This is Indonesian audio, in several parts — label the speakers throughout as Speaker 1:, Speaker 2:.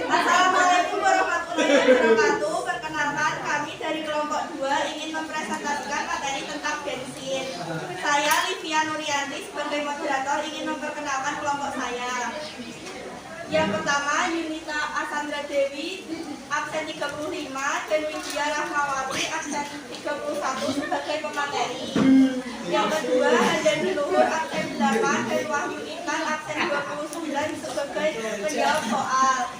Speaker 1: Assalamualaikum warahmatullahi wabarakatuh. Perkenalkan, kami dari kelompok 2 ingin mempresentasikan materi tentang bensin. Saya Livia Nurianti sebagai moderator ingin memperkenalkan kelompok saya. Yang pertama, Yunita Asandra Dewi, absen 35, dan Widya Rahmawati, absen 31 sebagai pemateri. Yang kedua, Handani Luhur, absen 8, dan Wahyu Intan, absen 29 sebagai penjawab soal.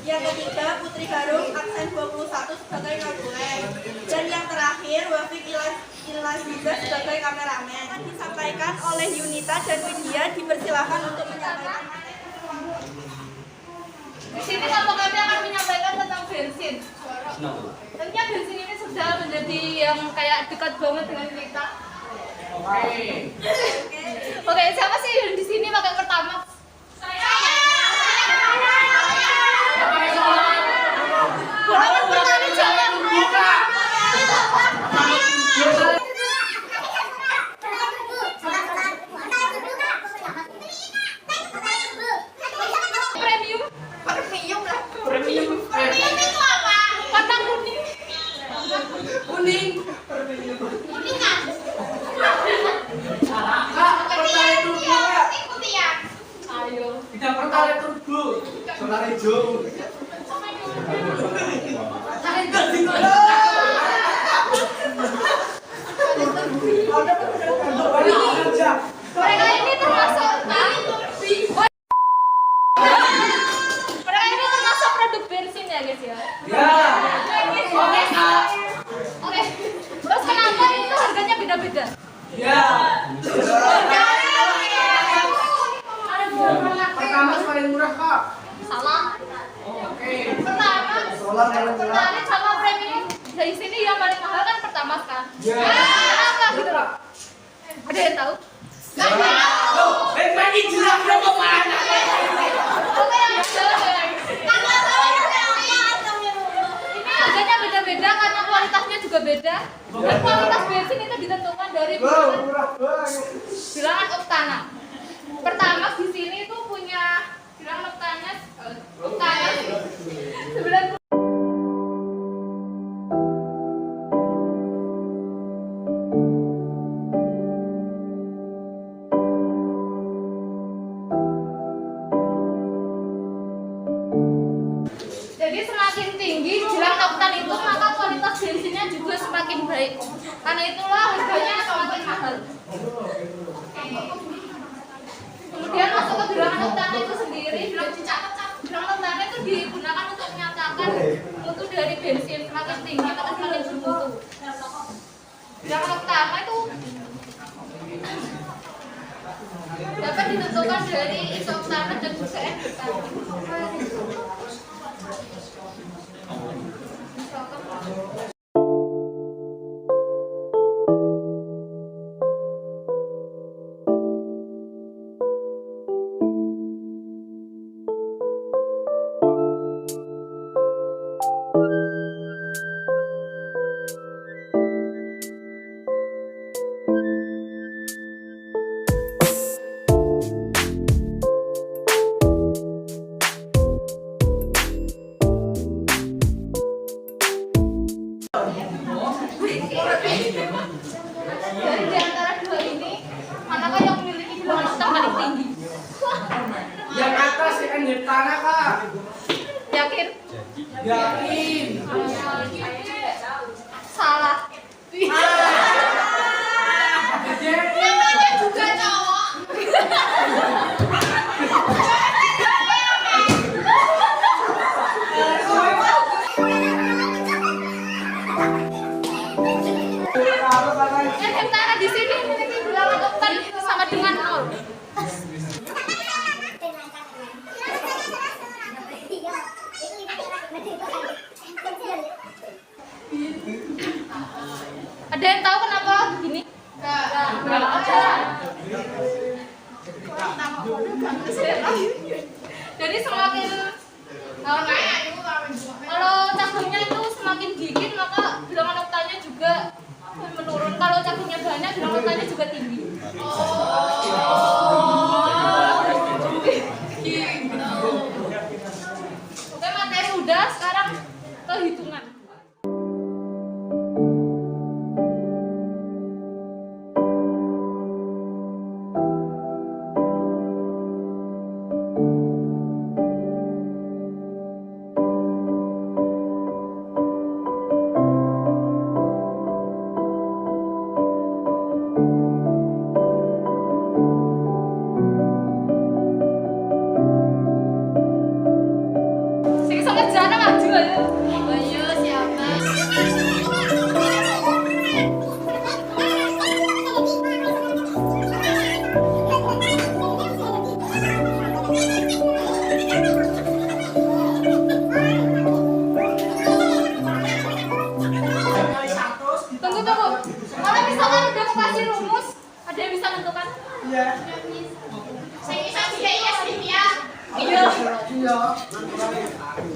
Speaker 1: Yang ketiga, Putri Garung, absen 21 sebagai notulen. Dan yang terakhir, Wafik Ilaziza sebagai kameramen. Disampaikan oleh Yunita dan Widya, dipersilakan untuk menyampaikan.
Speaker 2: Di sini kelompok kami akan menyampaikan tentang bensin. Tentunya bensin ini sudah menjadi yang kayak dekat banget dengan kita. Oke, siapa sih yang di sini pakai Pertamax? Saya. Golongan pertama jangan buka. Premium itu apa? Warna kuning. Kuning kan?
Speaker 3: Kak, pertalite turbo kak.
Speaker 2: Ikuti ya. Ayo.
Speaker 3: Tidak pertalite turbo. Solar hijau.
Speaker 2: Mereka ini termasuk produk bensin ya guys ya. Oke. Terus kenapa itu harganya beda-beda?
Speaker 3: Ya. Pertama paling murah kak.
Speaker 2: Salah.
Speaker 3: Oke.
Speaker 2: Pertama.
Speaker 3: Solar paling murah.
Speaker 2: Pertalite sama premium. Dari sini yang paling mahal kan Pertamax kan?
Speaker 3: Ya.
Speaker 2: Kenapa gitu loh? Ada yang tahu? Gak tahu.
Speaker 3: Lagi jelas dong kemana?
Speaker 2: Oke, yang jelas. Ini harganya beda-beda karena kualitasnya juga beda. Dan kualitas bensin itu ditentukan dari bilangan oktana. Pertamax di sini itu punya bilangan oktana 90. Jadi semakin tinggi bilangan oktan itu maka kualitas bensinnya juga semakin baik. Karena itulah harganya semakin mahal. Kemudian masuk ke bilangan oktana itu sendiri, bilangan oktana itu digunakan untuk menyatakan mutu dari bensin. Semakin tinggi maka semakin bermutu. Bilangan oktana itu dapat ditentukan dari isoktana dan juga N-oktana. Dari di antara dua ini, manakah yang memiliki bilangan oktan paling tinggi?
Speaker 3: Yang atas yang di tanah kak.
Speaker 2: Yakin?
Speaker 3: Yakin.
Speaker 2: Salah. Namanya juga cowok. Yang antara di sini memiliki bilangan oktan sama dengan 0. Ada yang tahu kenapa begini? Enggak ada. Jadi semakin kalau cabangnya itu semakin dikit maka bilangan oktannya juga menurun. Kalau cabangnya banyak bilangan oktannya juga tinggi. Oke, materi sudah, sekarang kehitungan.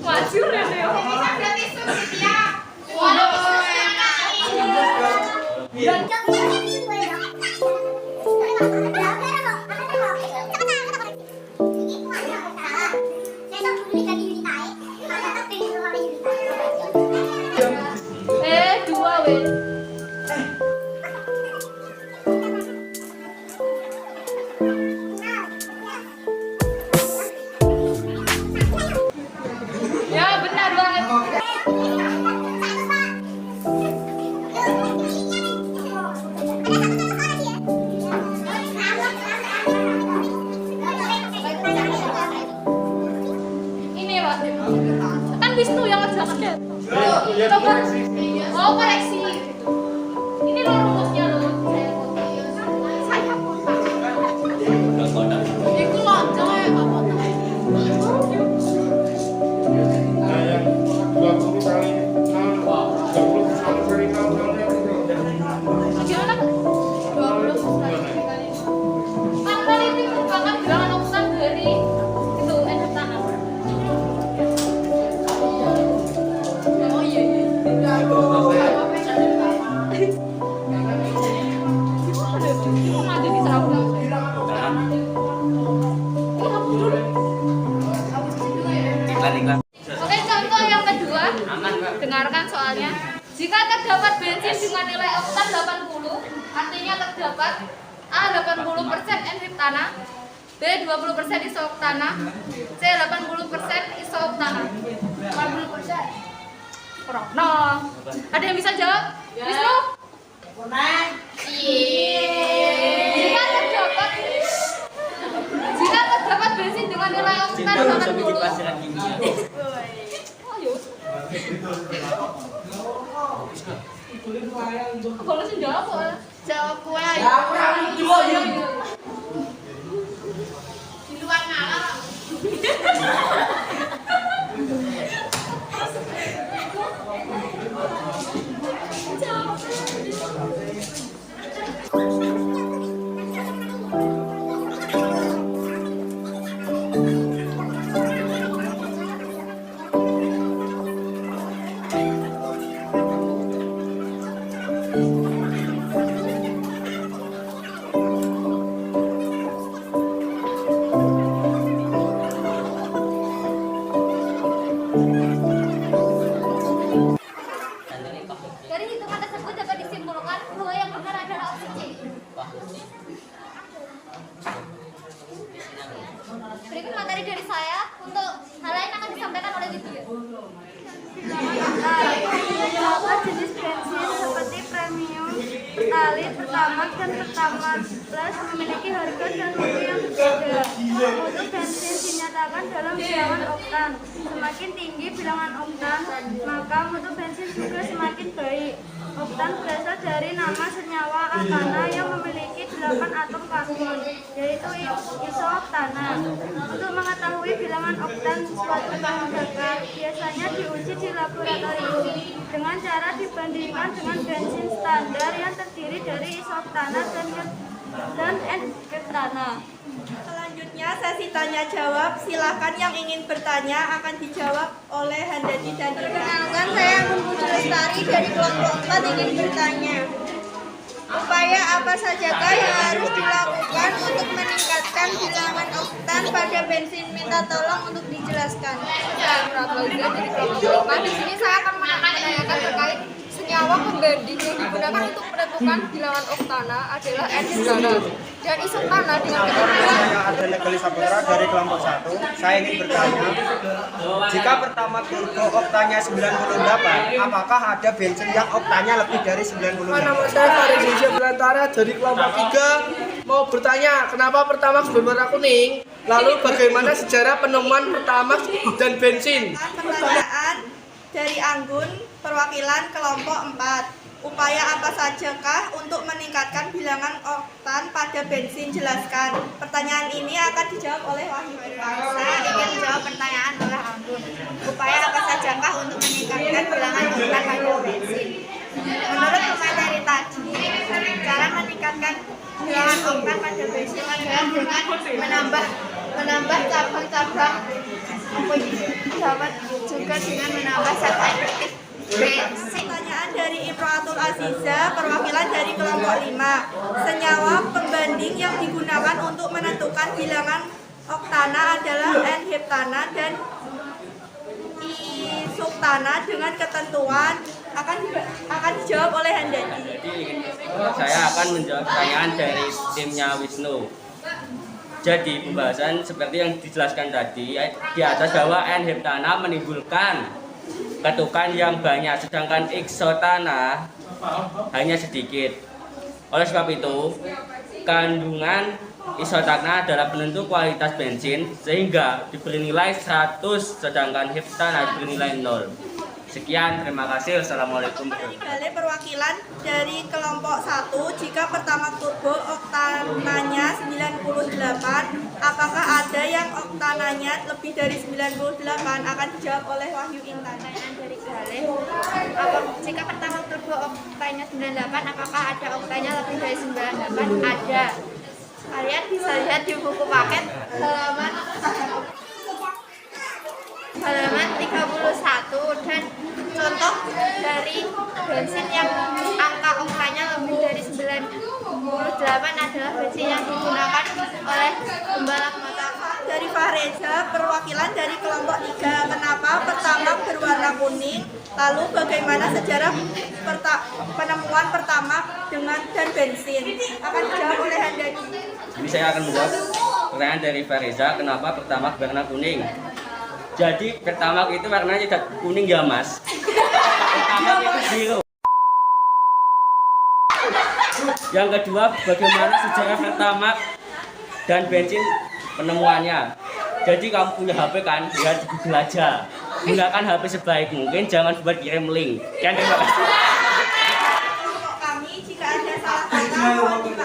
Speaker 2: Maju ya, Leo. Dua weh. Ya benar banget. Ini Pak. Kan Wisnu yang ngerjakan deh. Coba. Oh koreksi. Ini lo rumusnya lo. Saya potong. Iku lonjong ya Pak potong. Gimana? 20 kali. Kan ini merupakan bilangan oktan dari itu energi tanah. Oh iya iya. Kok ada di serabut? Oke, contoh yang kedua. Dengarkan soalnya. Jika terdapat bensin dengan nilai oktan 80, artinya terdapat A 80% enriptana, B 20% isooktana, C 80% isooktana. 80%. Rono. Ada yang bisa jawab? Wisnu? Jika terdapat bensin dengan nilai oktan 80. Kalau sih jawab jawab kue aja. Di luar ngalah. Dari hitungan tersebut dapat disimpulkan bahwa yang benar adalah opsi C. Berikut materi dari saya. Untuk hal lain akan disampaikan oleh Lydia.
Speaker 4: Beberapa jenis bensin seperti premium, pertalit, pertamax, dan pertamax plus memiliki harga dan mutu yang berbeda. Mutu bensin dinyatakan dalam bilangan oktan. Semakin tinggi bilangan oktan, maka mutu bensin juga semakin baik. Oktan berasal dari nama senyawa alkana yang memiliki 8 atom karbon, yaitu isooktana. Untuk mengetahui bilangan oktan suatu bahan bakar, biasanya diuji di laboratorium dengan cara dibandingkan dengan bensin standar yang terdiri dari isooktana dan enriptana.
Speaker 1: Selanjutnya sesi tanya jawab. Silakan yang ingin bertanya akan dijawab oleh Handadi dan Ina.
Speaker 4: Perkenalkan, saya Anggun Puji Lestari dari kelompok 4 ingin bertanya.
Speaker 1: Upaya apa sajakah yang harus dilakukan untuk meningkatkan bilangan oktan pada bensin? Minta tolong untuk dijelaskan.
Speaker 5: Di sini saya akan menanyakan terkait senyawa pembanding yang digunakan untuk menentukan bilangan oktana adalah N-heptana dan isoktana dengan ketentuan.
Speaker 6: Saya Arden Negeri Saputra dari kelompok 1. Saya ingin bertanya, jika pertama turbo oktanya 98, apakah ada bensin yang oktanya lebih dari 98?
Speaker 3: Nama saya Farid Hijab Belantara dari kelompok 3 mau bertanya kenapa Pertamax berwarna kuning, lalu bagaimana sejarah penemuan Pertamax dan bensin.
Speaker 1: Pertanyaan dari Anggun, perwakilan kelompok 4. Upaya apa sajakah untuk meningkatkan bilangan oktan pada bensin? Jelaskan. Pertanyaan ini akan dijawab oleh Wahyu.
Speaker 7: Saya ingin menjawab pertanyaan oleh Anggun. Upaya apa sajakah untuk meningkatkan bilangan oktan pada bensin? Menurut pemateri tadi, cara meningkatkan bilangan oktan pada bensin adalah dengan menambah cabang-cabang dapat juga dengan menambah zat aktif bensin.
Speaker 1: Pertanyaan dari Imroatul Aziza, perwakilan dari kelompok 5. Senyawa pembanding yang digunakan untuk menentukan bilangan oktana adalah N-heptana dan isoktana dengan ketentuan akan dijawab oleh Handadi.
Speaker 8: Saya akan menjawab pertanyaan dari timnya Wisnu. Jadi pembahasan seperti yang dijelaskan tadi di atas bahwa N-heptana menimbulkan ketukan yang banyak sedangkan isoktana hanya sedikit. Oleh sebab itu, kandungan isoktana adalah penentu kualitas bensin sehingga diberi nilai 100 sedangkan heptana diberi nilai 0. Sekian, terima kasih. Wassalamualaikum warahmatullahi wabarakatuh.
Speaker 1: Kembali perwakilan dari kelompok 1, jika pertama turbo oktananya 98, apakah ada yang oktananya lebih dari 98? Akan dijawab oleh Wahyu Intan.
Speaker 7: Pertanyaan dari Galih, jika pertama turbo oktanya 98, apakah ada oktanya lebih dari 98? Ada. Kalian bisa lihat di buku paket halaman 31 dan contoh dari bensin yang angka oktanya lebih dari 98 adalah bensin yang digunakan oleh pembalap motor.
Speaker 1: Dari Fahreza, perwakilan dari kelompok 3. Kenapa pertama berwarna kuning? Lalu bagaimana sejarah penemuan pertama dan bensin? Akan dijawab oleh Handadi.
Speaker 8: Jadi saya akan menjawab pertanyaan dari Fareza, kenapa pertama berwarna kuning? Jadi pertama itu warnanya tidak kuning ya mas. Pertama itu biru. Yang kedua, bagaimana sejarah pertama dan bensin penemuannya. Jadi kamu punya HP kan, ya di Google aja. Gunakan HP sebaik mungkin, jangan buat kirim link. Terima kasih.
Speaker 1: Kami jika ada salah kata